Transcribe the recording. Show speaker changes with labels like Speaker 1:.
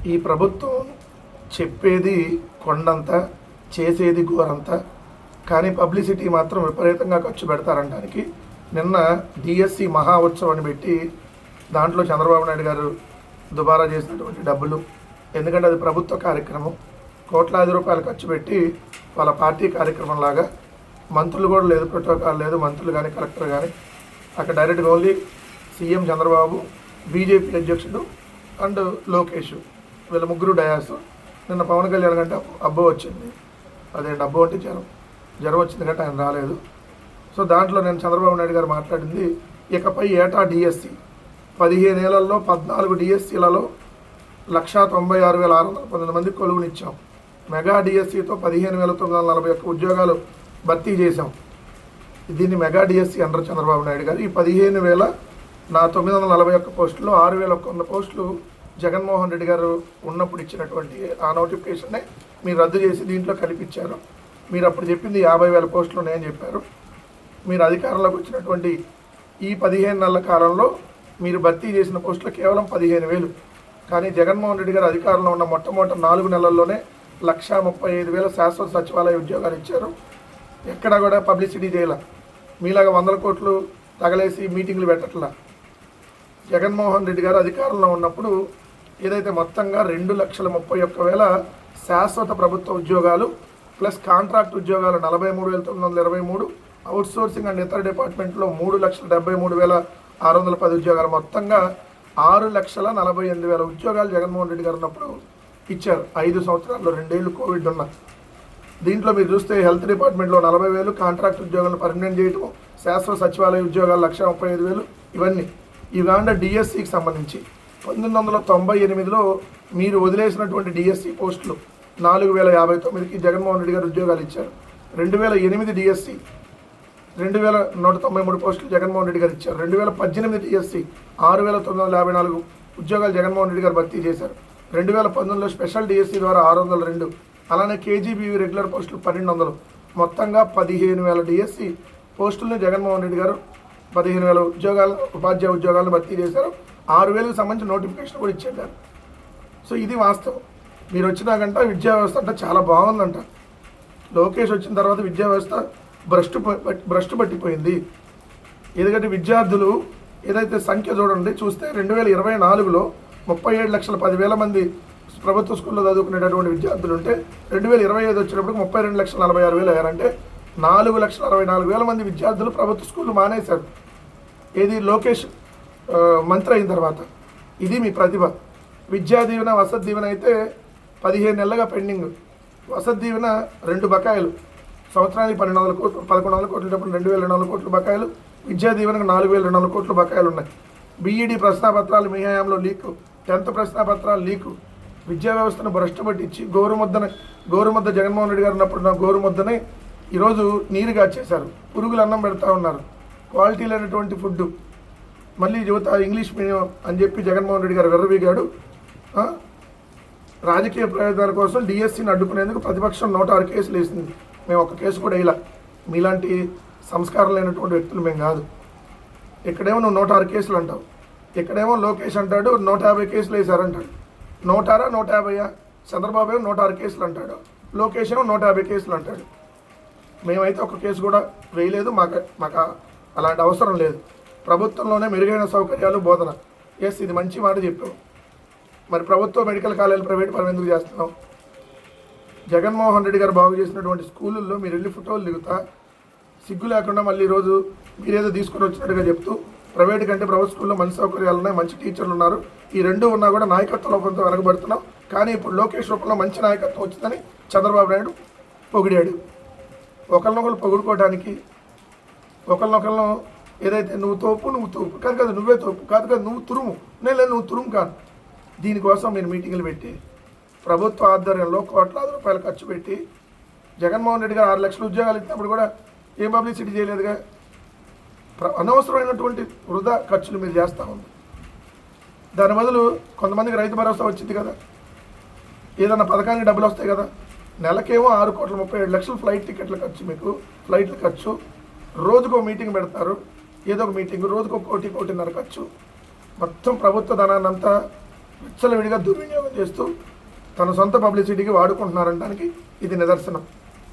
Speaker 1: ఈ ప్రభుత్వం చెప్పేది కొండంత, చేసేది ఘోరంత. కానీ పబ్లిసిటీ మాత్రం విపరీతంగా ఖర్చు పెడతారనడానికి నిన్న డిఎస్సి మహా ఉత్సవాన్ని పెట్టి దాంట్లో చంద్రబాబు నాయుడు గారు దుబారా చేసినటువంటి డబ్బులు, ఎందుకంటే అది ప్రభుత్వ కార్యక్రమం, కోట్లాది రూపాయలు ఖర్చు పెట్టి వాళ్ళ పార్టీ కార్యక్రమం లాగా, మంత్రులు కూడా లేదు, ప్రోటోకాల్ లేదు, మంత్రులు కానీ కలెక్టర్ కానీ, అక్కడ డైరెక్ట్గా ఓన్లీ సీఎం చంద్రబాబు, బీజేపీ అధ్యక్షుడు అండ్ లోకేష్, వీళ్ళ ముగ్గురు డయాస్. నిన్న పవన్ కళ్యాణ్ కంటే అబ్బో వచ్చింది, అదే డబ్బు అంటే జ్వరం వచ్చింది కంటే ఆయన రాలేదు. సో దాంట్లో నేను చంద్రబాబు నాయుడు గారు మాట్లాడింది, ఇకపై ఏటా డిఎస్సి 15 ఏళ్లలో 14 డిఎస్సీలలో 1,96,619 మంది కొలువునిచ్చాం. మెగా డిఎస్సితో 15,941 ఉద్యోగాలు భర్తీ చేశాం. దీన్ని మెగా డిఎస్సి అంటారు చంద్రబాబు నాయుడు గారు. ఈ 15,941 పోస్టుల్లో 6,100 పోస్టులు జగన్మోహన్ రెడ్డి గారు ఉన్నప్పుడు ఇచ్చినటువంటి ఆ నోటిఫికేషన్నే మీరు రద్దు చేసి దీంట్లో కల్పించారు. మీరు అప్పుడు చెప్పింది 50,000 పోస్టులు ఉన్నాయని చెప్పారు. మీరు అధికారంలోకి వచ్చినటువంటి ఈ 15 నెలల కాలంలో మీరు భర్తీ చేసిన పోస్టులు కేవలం 15,000. కానీ జగన్మోహన్ రెడ్డి గారు అధికారంలో ఉన్న మొట్టమొదటి 4 నెలల్లోనే 1,35,000 శాశ్వత సచివాలయ ఉద్యోగాలు ఇచ్చారు. ఎక్కడా కూడా పబ్లిసిటీ చేయాల, మీలాగా 100 కోట్లు తగలేసి మీటింగ్లు పెట్టట్లా. జగన్మోహన్ రెడ్డి గారు అధికారంలో ఉన్నప్పుడు ఏదైతే మొత్తంగా 2,31,000 శాశ్వత ప్రభుత్వ ఉద్యోగాలు ప్లస్ కాంట్రాక్ట్ ఉద్యోగాలు 43,923, అవుట్సోర్సింగ్ అండ్ ఇతర డిపార్ట్మెంట్లో 3,73,610 ఉద్యోగాలు, మొత్తంగా 6,48,000 ఉద్యోగాలు జగన్మోహన్ రెడ్డి గారు ఉన్నప్పుడు ఇచ్చారు. 5 సంవత్సరాల్లో 2 ఏళ్ళు కోవిడ్ ఉన్న దీంట్లో మీరు చూస్తే హెల్త్ డిపార్ట్మెంట్లో 40,000, కాంట్రాక్ట్ ఉద్యోగాలను పర్మనెంట్ చేయటం, శాశ్వత సచివాలయ ఉద్యోగాలు 1,35,000. ఇవన్నీ ఇవాండ డిఎస్సికి సంబంధించి 1998లో మీరు వదిలేసినటువంటి డిఎస్సి పోస్టులు 4,059కి జగన్మోహన్ రెడ్డి గారు ఉద్యోగాలు ఇచ్చారు. 2008 డిఎస్సి 2,193 పోస్టులు జగన్మోహన్ రెడ్డి గారు ఇచ్చారు. 2018 డిఎస్సి 6,954 ఉద్యోగాలు జగన్మోహన్ రెడ్డి గారు భర్తీ చేశారు. 2019లో స్పెషల్ డిఎస్సి ద్వారా 602, అలానే కేజీబీవీ రెగ్యులర్ పోస్టులు 1,200, మొత్తంగా 15,000 డిఎస్సి పోస్టులను జగన్మోహన్ రెడ్డి గారు 15,000 ఉద్యోగాలు, ఉపాధ్యాయ ఉద్యోగాలను భర్తీ చేశారు. 6,000కి సంబంధించిన నోటిఫికేషన్ కూడా ఇచ్చేశారు. సో ఇది వాస్తవం. మీరు వచ్చినాకంట విద్యా వ్యవస్థ అంటే చాలా బాగుందంట. లోకేష్ వచ్చిన తర్వాత విద్యా వ్యవస్థ భ్రష్టు పట్టిపోయింది. ఎందుకంటే విద్యార్థులు ఏదైతే సంఖ్య చూడండి, చూస్తే 2024లో 37,10,000 మంది ప్రభుత్వ స్కూల్లో చదువుకునేటటువంటి విద్యార్థులు ఉంటే 2025 వచ్చినప్పుడు 32,46,000 అయ్యారంటే 4,64,000 మంది విద్యార్థులు ప్రభుత్వ స్కూళ్ళు మానేశారు. ఏది లోకేష్ మంత్రి అయిన తర్వాత. ఇది మీ ప్రతిభ. విద్యా దీవెన, వసతి దీవెన అయితే 15 నెలలుగా పెండింగ్. వసతి దీవెన 2 బకాయిలు, సంవత్సరానికి 1,200 కోట్లు, 1,100 కోట్ల డబ్బులు, 2,200 కోట్లు బకాయిలు. విద్యా దీవెనకు 4,200 కోట్లు బకాయిలు ఉన్నాయి. బీఈడి ప్రశ్నాపత్రాలు మీ హయాంలో లీకు, 10th ప్రశ్నాపత్రాలు లీకు. విద్యా వ్యవస్థను భ్రష్టు పట్టించి గోరుముద్ద జగన్మోహన్ రెడ్డి గారు ఉన్నప్పుడు నా గోరుముద్దని ఈరోజు నీరుగా చేశారు. పురుగులు అన్నం పెడతా ఉన్నారు. క్వాలిటీ లేనటువంటి ఫుడ్. మళ్ళీ యువత ఇంగ్లీష్ మీడియం అని చెప్పి జగన్మోహన్ రెడ్డి గారు వెర్రవీగాడు. రాజకీయ ప్రయోజనాల కోసం డిఎస్సిని అడ్డుకునేందుకు ప్రతిపక్షం 106 కేసులు వేసింది. మేము ఒక కేసు కూడా ఇలా, మీలాంటి సంస్కారం లేనటువంటి వ్యక్తులు మేము కాదు. ఇక్కడేమో నువ్వు 106 కేసులు అంటావు, ఇక్కడేమో లోకేష్ అంటాడు 150 కేసులు వేశారంటాడు. 106 150? చంద్రబాబు ఏమో 106 కేసులు అంటాడు, లోకేష్ ఏమో 150 కేసులు అంటాడు. మేమైతే ఒక కేసు కూడా వేయలేదు. మాకు అలాంటి అవసరం లేదు. ప్రభుత్వంలోనే మెరుగైన సౌకర్యాలు, బోధన. ఇది మంచి మాట చెప్పావు. మరి ప్రభుత్వ మెడికల్ కాలేజీలు ప్రైవేట్ పరం ఎందుకు చేస్తున్నావు? జగన్మోహన్ రెడ్డి గారు బాగు చేసినటువంటి స్కూళ్ళల్లో మీరు వెళ్ళి ఫోటోలు దిగుతా సిగ్గు లేకుండా మళ్ళీ ఈరోజు మీరేదో తీసుకొని వచ్చినట్టుగా చెప్తూ ప్రైవేట్ కంటే ప్రభుత్వ స్కూల్లో మంచి సౌకర్యాలు ఉన్నాయి, మంచి టీచర్లు ఉన్నారు, ఈ 2 ఉన్నా కూడా నాయకత్వ లోపంతో వెనకబడుతున్నాం. కానీ ఇప్పుడు లోకేష్ రూపంలో మంచి నాయకత్వం వచ్చిందని చంద్రబాబు నాయుడు పొగిడాడు. ఒకరినొకరు పొగుడుకోవడానికి, ఒకరినొకరిని ఏదైతే నువ్వు తోపు కాదు కదా, నువ్వే తోపు కాదు కదా, నువ్వు తురుము, నేను నువ్వు తురుము కాదు. దీనికోసం మీరు మీటింగ్లు పెట్టి ప్రభుత్వ ఆధ్వర్యంలో కోట్లాది రూపాయలు ఖర్చు పెట్టి జగన్మోహన్ రెడ్డి గారు 6 లక్షల ఉద్యోగాలు ఇచ్చినప్పుడు కూడా ఏం పబ్లిసిటీ చేయలేదుగా. అనవసరమైనటువంటి వృధా ఖర్చులు మీరు చేస్తూ ఉంది. దాని బదులు కొంతమందికి రైతు భరోసా వచ్చింది కదా, ఏదన్నా పథకానికి డబ్బులు వస్తాయి కదా. నెలకేమో 6,37,00,000 ఫ్లైట్ టికెట్ల ఖర్చు, మీకు ఫ్లైట్ల ఖర్చు. రోజుకో మీటింగ్ పెడతారు, ఏదో ఒక మీటింగ్, రోజుకో 1,00,00,000 1,00,00,000 ఖర్చు. మొత్తం ప్రభుత్వ ధనాన్ని అంతా విచ్చలవిడిగా దుర్వినియోగం చేస్తూ తన సొంత పబ్లిసిటీకి వాడుకుంటున్నారనడానికి ఇది నిదర్శనం.